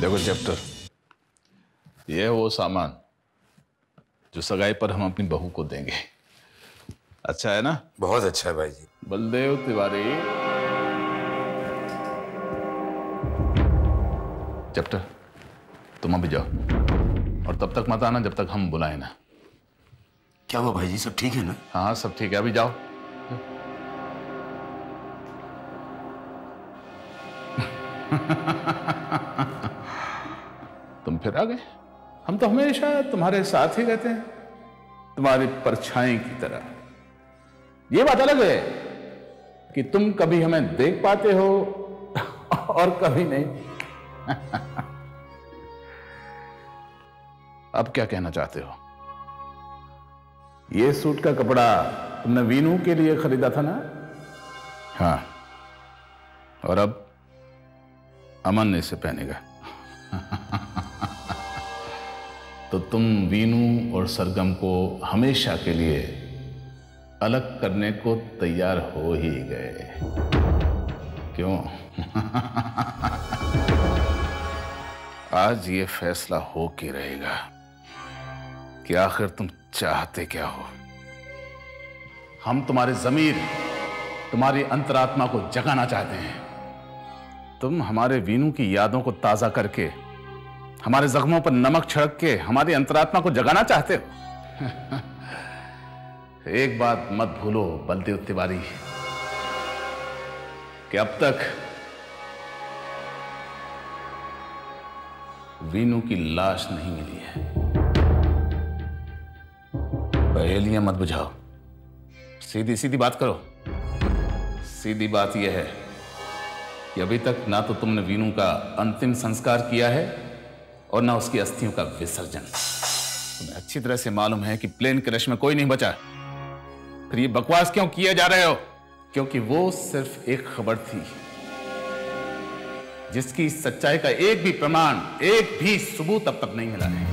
देखो चैप्टर, ये है वो सामान जो सगाई पर हम अपनी बहू को देंगे। अच्छा है ना? बहुत अच्छा है भाई जी। बलदेव तिवारी। चैप्टर, तुम अभी जाओ और तब तक मत आना जब तक हम बुलाएं ना। क्या हुआ भाई जी, सब ठीक है ना? हाँ सब ठीक है, अभी जाओ। तुम फिर आ गए। हम तो हमेशा तुम्हारे साथ ही रहते हैं, तुम्हारी परछाई की तरह। ये बात अलग है कि तुम कभी हमें देख पाते हो और कभी नहीं। अब क्या कहना चाहते हो? ये सूट का कपड़ा तुमने वीनू के लिए खरीदा था ना? हाँ, और अब अमन इसे पहनेगा। तो तुम वीनू और सरगम को हमेशा के लिए अलग करने को तैयार हो ही गए, क्यों? आज ये फैसला हो के रहेगा कि आखिर तुम चाहते क्या हो। हम तुम्हारे ज़मीर, तुम्हारी अंतरात्मा को जगाना चाहते हैं। तुम हमारे वीनू की यादों को ताजा करके, हमारे जख्मों पर नमक छिड़क के हमारी अंतरात्मा को जगाना चाहते हो। एक बात मत भूलो बलदेव तिवारी, कि अब तक वीनू की लाश नहीं मिली है। पहेलियां मत बुझाओ, सीधी सीधी बात करो। सीधी बात यह है कि अभी तक ना तो तुमने वीनू का अंतिम संस्कार किया है और ना उसकी अस्थियों का विसर्जन। तुम्हें अच्छी तरह से मालूम है कि प्लेन क्रैश में कोई नहीं बचा। फिर ये बकवास क्यों किए जा रहे हो? क्योंकि वो सिर्फ एक खबर थी जिसकी सच्चाई का एक भी प्रमाण, एक भी सबूत अब तक नहीं मिला है।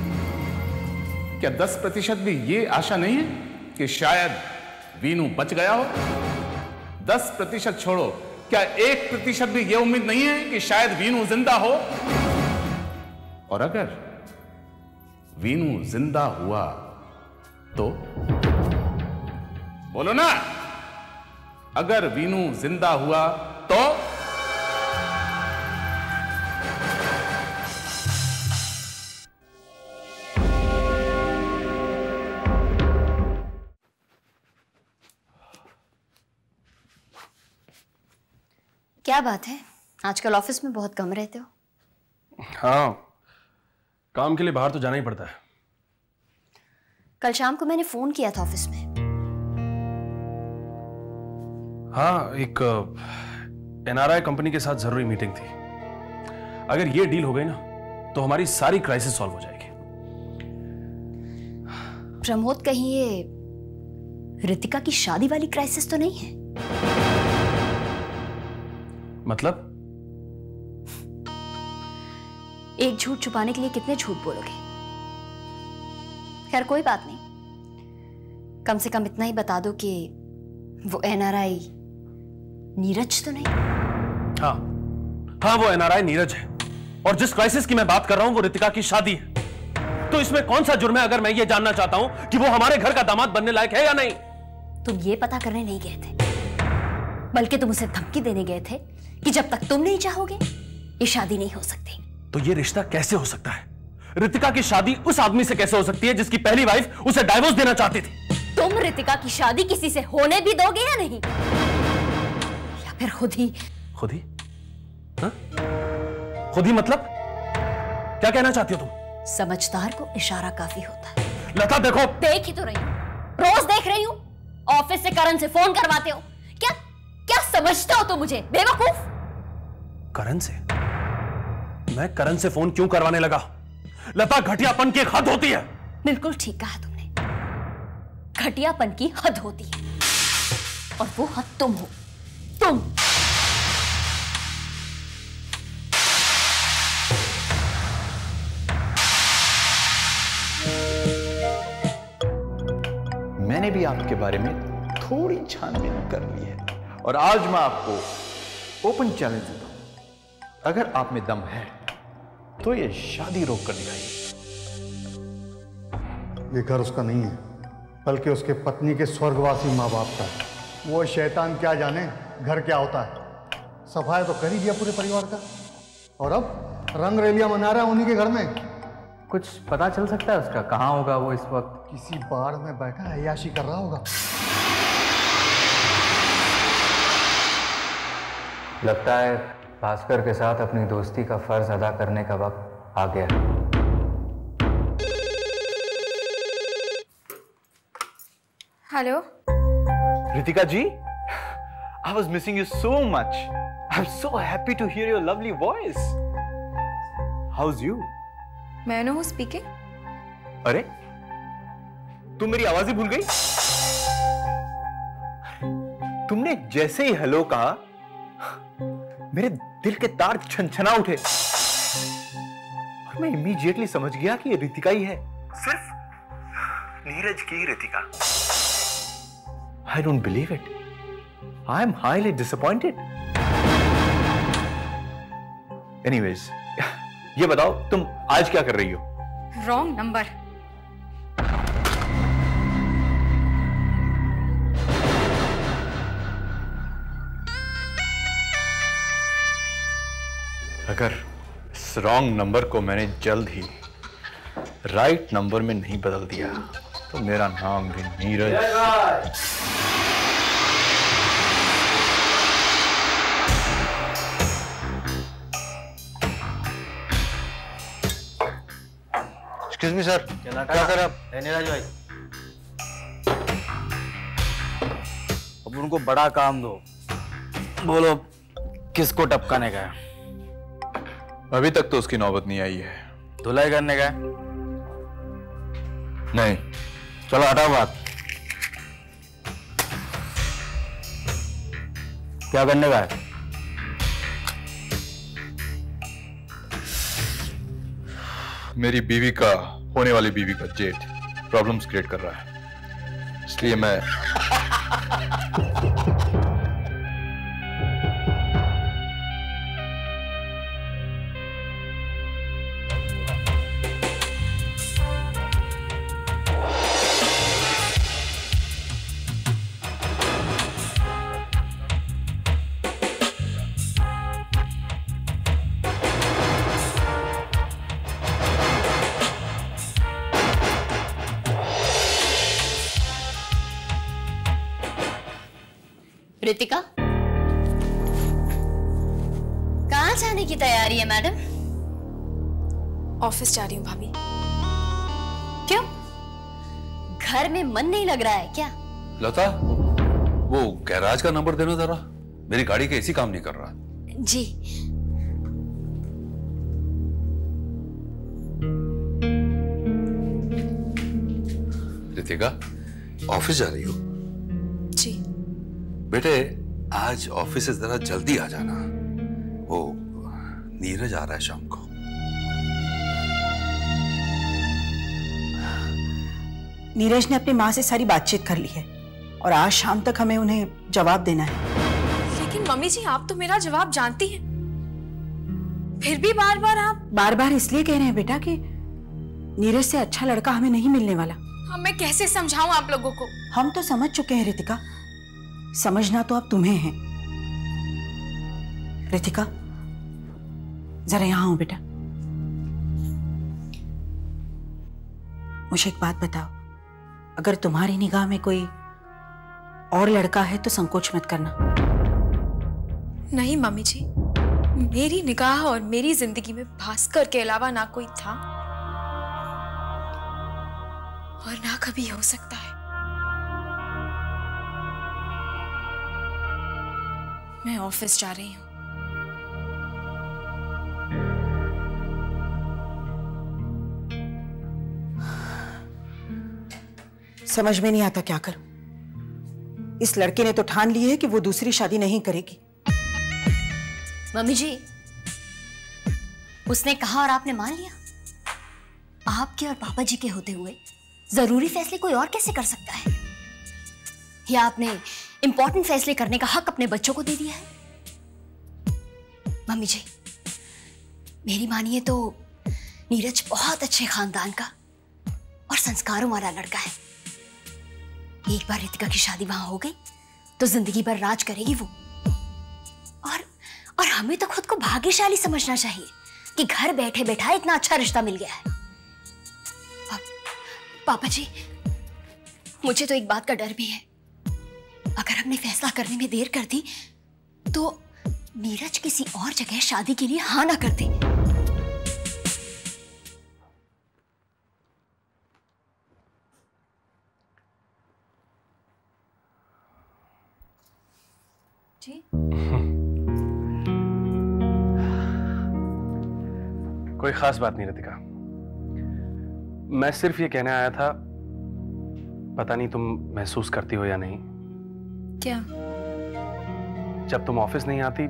क्या 10% भी ये आशा नहीं है कि शायद वीनू बच गया हो? 10% छोड़ो, क्या 1% भी ये उम्मीद नहीं है कि शायद वीनू जिंदा हो? और अगर वीनू जिंदा हुआ तो बोलो ना, अगर वीनू जिंदा हुआ तो? क्या बात है, आजकल ऑफिस में बहुत कम रहते हो? हाँ, काम के लिए बाहर तो जाना ही पड़ता है। कल शाम को मैंने फोन किया था ऑफिस में। हाँ, एक एनआरआई कंपनी के साथ जरूरी मीटिंग थी। अगर ये डील हो गई ना तो हमारी सारी क्राइसिस सॉल्व हो जाएगी। प्रमोद, कहीं ये रितिका की शादी वाली क्राइसिस तो नहीं है? मतलब? एक झूठ छुपाने के लिए कितने झूठ बोलोगे? खैर कोई बात नहीं, कम से कम इतना ही बता दो कि वो एनआरआई नीरज तो नहीं? हाँ हाँ, वो एनआरआई नीरज है। और जिस क्राइसिस की मैं बात कर रहा हूं वो रितिका की शादी है। तो इसमें कौन सा जुर्म है अगर मैं ये जानना चाहता हूं कि वो हमारे घर का दामाद बनने लायक है या नहीं? तुम ये पता करने नहीं गए थे, बल्कि तुम उसे धमकी देने गए थे कि जब तक तुम नहीं चाहोगे ये शादी नहीं हो सकती। तो ये रिश्ता कैसे हो सकता है? रितिका की शादी उस आदमी से कैसे हो सकती है जिसकी पहली वाइफ उसे डाइवोर्स देना चाहती थी? तुम रितिका की शादी किसी से होने भी दोगे या नहीं? या फिर खुद ही? खुद ही? हाँ? खुद ही मतलब क्या कहना चाहती हो तुम? समझदार को इशारा काफी होता है। लता देखो, देख ही तो रही हूं, रोज देख रही हूं। ऑफिस से करण से फोन करवाते हो। क्या क्या समझते हो तुम मुझे, बेवकूफ? करण से? मैं करण से फोन क्यों करवाने लगा? लता, घटियापन की एक हद होती है। बिल्कुल ठीक कहा तुमने, घटियापन की हद होती है और वो हद तुम हो। तुम मैंने भी आपके बारे में थोड़ी छानबीन कर ली है और आज मैं आपको ओपन चैलेंज देता हूं। अगर आप में दम है तो ये शादी रोक कर दिखाई। ये घर उसका नहीं है, बल्कि उसके पत्नी के स्वर्गवासी माँ बाप का है। वो शैतान क्या जाने घर क्या होता है। सफाया तो कर ही दिया पूरे परिवार का, और अब रंग रैलियां मना रहा है उन्हीं के घर में। कुछ पता चल सकता है उसका? कहाँ होगा वो इस वक्त? किसी बार में बैठा अय्याशी कर रहा होगा। लगता है भास्कर के साथ अपनी दोस्ती का फर्ज अदा करने का वक्त आ गया है। हेलो रितिका जी, I was missing you so much. I'm so happy to hear your lovely voice. How's you? May I know who's speaking? अरे, तुम मेरी आवाज ही भूल गई? तुमने जैसे ही हेलो कहा, मेरे दिल के तार छनछना उठे और मैं इमीडिएटली समझ गया कि ये रितिका ही है। सिर्फ नीरज की Ritika. I don't believe it. I am highly disappointed. Anyways, ये बताओ तुम आज क्या कर रही हो? Wrong number. अगर इस रॉन्ग नंबर को मैंने जल्द ही राइट नंबर में नहीं बदल दिया तो मेरा नाम भी नीरज। एक्सक्यूज मी सर, क्या कर रहे आप? नीरज भाई, अब उनको बड़ा काम दो। बोलो किसको टपकाने का है? अभी तक तो उसकी नौबत नहीं आई है। धुलाई करने का है? नहीं। चलो हटाओ बात। क्या करने का है? मेरी बीवी का, होने वाली बीवी का जेठ प्रॉब्लम्स क्रिएट कर रहा है, इसलिए मैं रितिका, कहाँ जाने की तैयारी है मैडम? ऑफिस जा रही हूँ भाभी। क्यों? घर में मन नहीं लग रहा है क्या? लता, वो गैराज का नंबर देना जरा, मेरी गाड़ी का एसी काम नहीं कर रहा। जी। रितिका, ऑफिस जा रही हो? जी। बेटे, आज ऑफिस से जरा जल्दी आ जाना, वो नीरज आ रहा है शाम को। नीरज ने अपनी माँ से सारी बातचीत कर ली है और आज शाम तक हमें उन्हें जवाब देना है। लेकिन मम्मी जी, आप तो मेरा जवाब जानती हैं, फिर भी बार बार आप बार बार इसलिए कह रहे हैं बेटा कि नीरज से अच्छा लड़का हमें नहीं मिलने वाला। मैं कैसे समझाऊं आप लोगों को? हम तो समझ चुके हैं रितिका, समझना तो अब तुम्हें है। रितिका, जरा यहां आओ बेटा। मुझे एक बात बताओ, अगर तुम्हारी निगाह में कोई और लड़का है तो संकोच मत करना। नहीं मम्मी जी, मेरी निगाह और मेरी जिंदगी में भास्कर के अलावा ना कोई था और ना कभी हो सकता है। मैं ऑफिस जा रही हूँ। समझ में नहीं आता क्या करूं। इस लड़के ने तो ठान ली है कि वो दूसरी शादी नहीं करेगी। मम्मी जी, उसने कहा और आपने मान लिया? आपके और पापा जी के होते हुए जरूरी फैसले कोई और कैसे कर सकता है? या आपने इंपॉर्टेंट फैसले करने का हक अपने बच्चों को दे दिया है? मम्मी जी, मेरी मानिए तो नीरज बहुत अच्छे खानदान का और संस्कारों वाला लड़का है। एक बार रितिका की शादी वहां हो गई तो जिंदगी भर राज करेगी वो। और हमें तो खुद को भाग्यशाली समझना चाहिए कि घर बैठे बैठा इतना अच्छा रिश्ता मिल गया है। पापा जी, मुझे तो एक बात का डर भी है, अगर हमने फैसला करने में देर कर दी तो नीरज किसी और जगह शादी के लिए हाँ ना कर दे। जी कोई खास बात नहीं रितिका, मैं सिर्फ ये कहने आया था, पता नहीं तुम महसूस करती हो या नहीं। क्या? जब तुम ऑफिस नहीं आती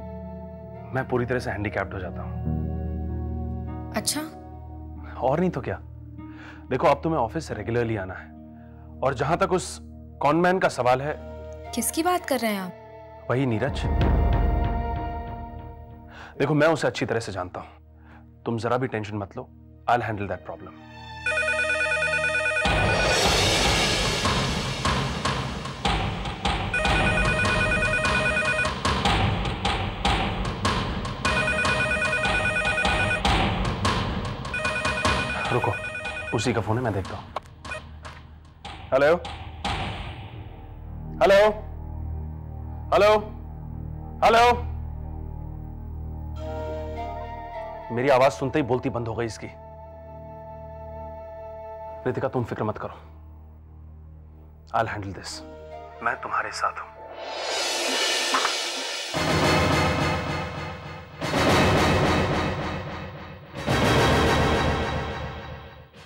मैं पूरी तरह से हैंडीकैप्ड हो जाता हूं। अच्छा? और नहीं तो क्या। देखो अब तुम्हें ऑफिस से रेगुलरली आना है, और जहां तक उस कॉनमैन का सवाल है। किसकी बात कर रहे हैं आप? वही नीरज। देखो मैं उसे अच्छी तरह से जानता हूं, तुम जरा भी टेंशन मत लो, I will handle that problem. रुको, उसी का फोन है, मैं देखता हूं। Hello hello hello hello. मेरी आवाज सुनते ही बोलती बंद हो गई इसकी। रितिका तुम फिक्र मत करो, आई विल हैंडल दिस, मैं तुम्हारे साथ हूं।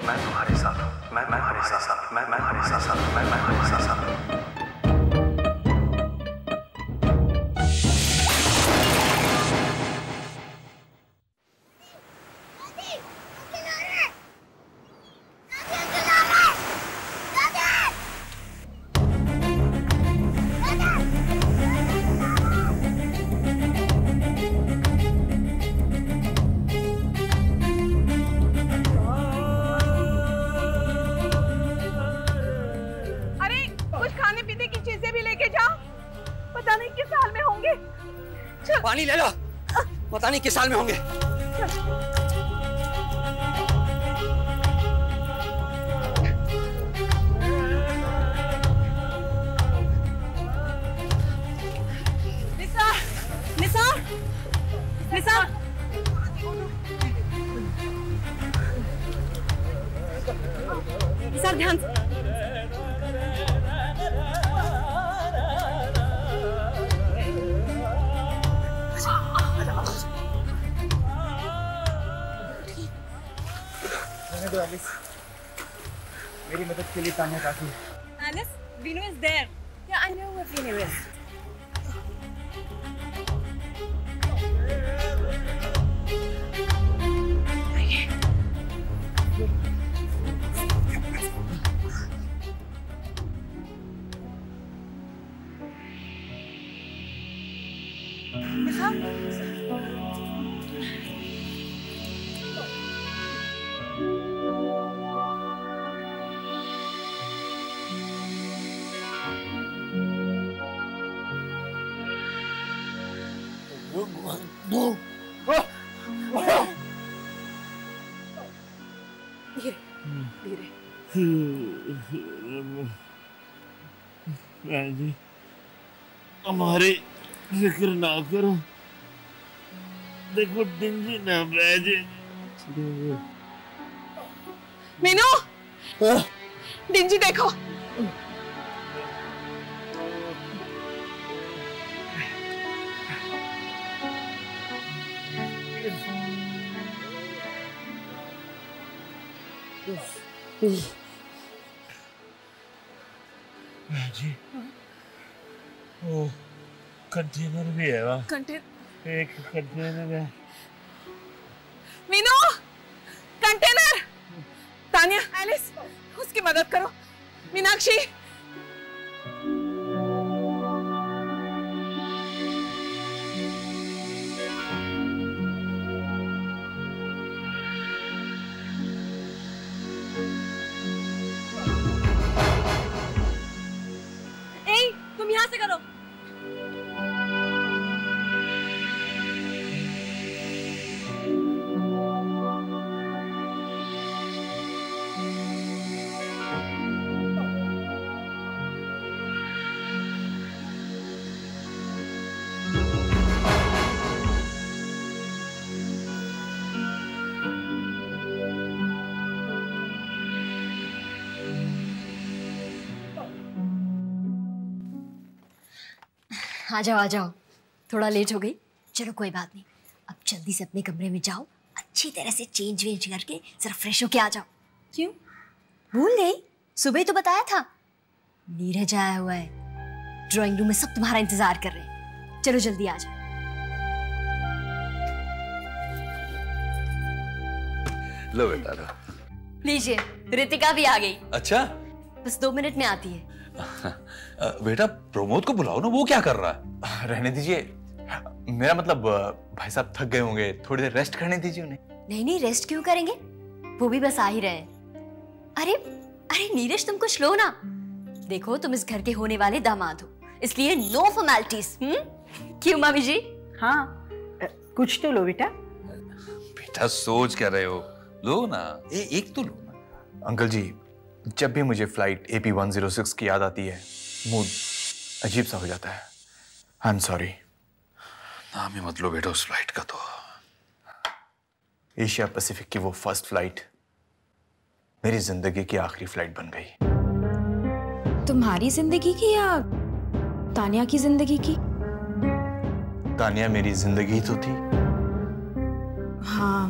मैं तुम्हारे साथ हूं, मैं तुम्हारे साथ, मैं तुम्हारे साथ, मैं तुम्हारे साथ। पानी ले लो, पता नहीं किस साल में होंगे। निसार, निसार, निसार। निसार ध्यान से। मेरी मदद के लिए तान्या काफी है। Alice, Vinu is there. Yeah, I know where Vinu is. हमारी फिक्र ना करो, देखो डिंजी ना बैठे। मीनू, डिंजी देखो। जी, वो कंटेनर भी है वहाँ। एक कंटेनर है। मीनू, कंटेनर। तान्या, एलिस, उसकी मदद करो। मीनाक्षी। आ जाओ आ जाओ, थोड़ा लेट हो गई। चलो कोई बात नहीं, अब जल्दी से अपने कमरे में जाओ, अच्छी तरह से चेंज वेंज करके जरा फ्रेश होके आ जाओ। क्यों भूल गई? सुबह ही तो बताया था। नीरज आया हुआ है, ड्राइंग रूम में सब तुम्हारा इंतजार कर रहे हैं। चलो जल्दी आ जाओ। लो बेटा लो। लीजिए, रितिका भी आ गई। अच्छा, बस 2 मिनट में आती है। बेटा प्रमोद को बुलाओ ना, वो क्या कर रहा है? रहने दीजिए, मेरा मतलब भाई साहब थक गए होंगे, थोड़ी देर रेस्ट करने दीजिए उन्हें। नहीं, रेस्ट क्यों करेंगे, वो भी बस आ ही रहे। अरे नीरज, तुम कुछ लो ना। देखो, तुम इस घर के होने वाले दामाद हो, इसलिए नो फॉर्मेलिटीज। क्यों मामी जी? हाँ, कुछ तो लो बेटा। बेटा सोच क्या रहे हो, लो ना, एक तो लो ना। अंकल जी, जब भी मुझे फ्लाइट AP 106 की याद आती है, मूड अजीब सा हो जाता है। I am sorry. नाम ही मत लो बेटा उस फ्लाइट का। तो एशिया पैसिफिक की वो फर्स्ट फ्लाइट मेरी जिंदगी की आखिरी फ्लाइट बन गई। तुम्हारी जिंदगी की या तानिया की जिंदगी की? तानिया मेरी जिंदगी तो थी। हाँ,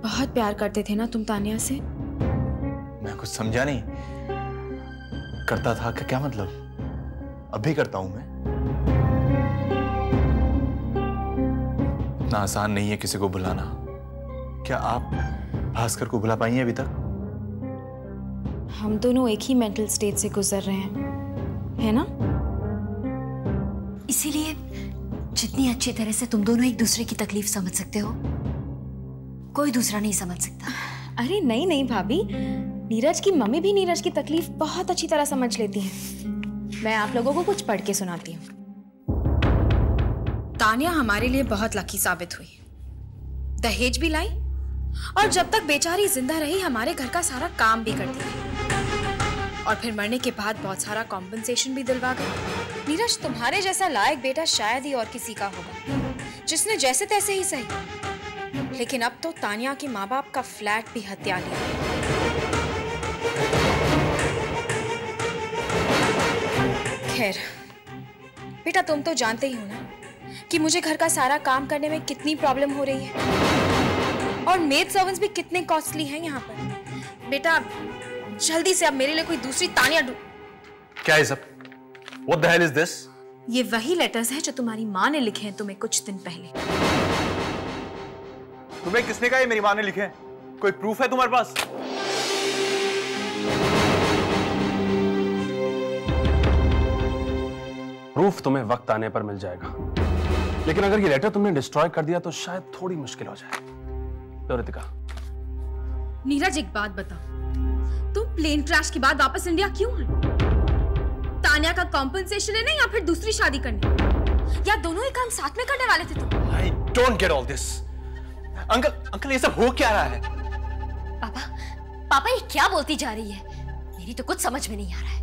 बहुत प्यार करते थे ना तुम तानिया से। मैं कुछ समझा नहीं। करता था कि क्या मतलब? अभी करता हूं मैं। इतना आसान नहीं है किसी को भुलाना। क्या आप भास्कर को भुला पाई हैं अभी तक? हम दोनों एक ही मेंटल स्टेट से गुजर रहे हैं, है ना? इसीलिए जितनी अच्छी तरह से तुम दोनों एक दूसरे की तकलीफ समझ सकते हो, कोई दूसरा नहीं समझ सकता। अरे नहीं भाभी, नीरज की मम्मी भी नीरज की तकलीफ बहुत अच्छी तरह समझ लेती हैं। मैं आप लोगों को कुछ पढ़ के सुनाती हूँ। तानिया हमारे लिए बहुत लकी साबित हुई। दहेज भी लाई और जब तक बेचारी जिंदा रही हमारे घर का सारा काम भी करती रही, और फिर मरने के बाद बहुत सारा कॉम्पनसेशन भी दिलवा गई। नीरज तुम्हारे जैसा लायक बेटा शायद ही और किसी का होगा, जिसने जैसे तैसे ही सही, लेकिन अब तो तानिया के माँ बाप का फ्लैट भी हत्या लिया। खैर बेटा, तुम तो जानते ही हो ना कि मुझे घर का सारा काम करने में कितनी प्रॉब्लम हो रही है, और मेड सर्वेंट्स भी कितने कॉस्टली हैं यहाँ पर। बेटा जल्दी से अब मेरे लिए कोई दूसरी तानिया क्या है सब? What the hell is this? ये वही लेटर्स हैं जो तुम्हारी माँ ने लिखे हैं तुम्हें कुछ दिन पहले। तुम्हें किसने कहा ये मेरी माँ ने लिखे हैं? कोई प्रूफ है तुम्हारे पास? प्रूफ तुम्हें वक्त आने पर मिल जाएगा, लेकिन अगर ये लेटर तुमने डिस्ट्रॉय कर दिया तो शायद थोड़ी मुश्किल हो जाए। तो रितिका, नीरज एक बात बताओ, तुम प्लेन क्रैश के बाद वापस इंडिया क्यों आए? तानिया का कॉम्पनसेशन लेने या फिर दूसरी शादी करने, या दोनों ही काम साथ में करने वाले थे तुम? I don't get all this. Uncle ये सब हो क्या रहा है? पापा ये क्या बोलती जा रही है? मेरी तो कुछ समझ में नहीं आ रहा है।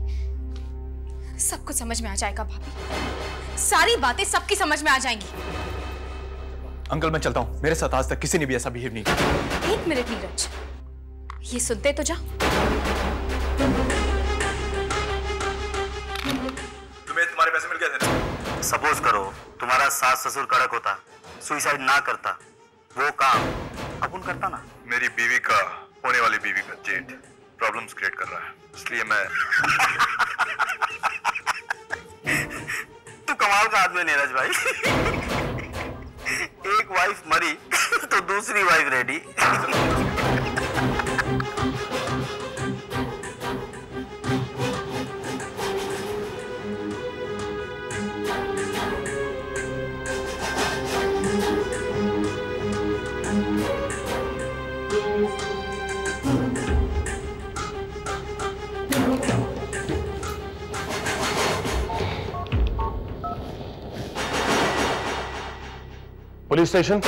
सब कुछ समझ में आ जाएगा भाभी, सारी बातें सबकी समझ में आ जाएंगी। अंकल मैं चलता हूँ, मेरे साथ आज तक किसी ने भी ऐसा बिहेव नहीं किया। एक मिनट नीरज, ये सुनते तो जाओ। तुम्हें तुम्हारे पैसे मिल गए थे? सपोज करो तुम्हारा सास ससुर कड़क होता, सुसाइड ना करता, वो काम अपन करता ना। मेरी बीवी का होने वाली बीवी का जेठ प्रॉब्लम्स क्रिएट कर रहा है, इसलिए मैं तू कमाल का आदमी नीरज भाई। एक वाइफ मरी तो दूसरी वाइफ रेडी। Police station.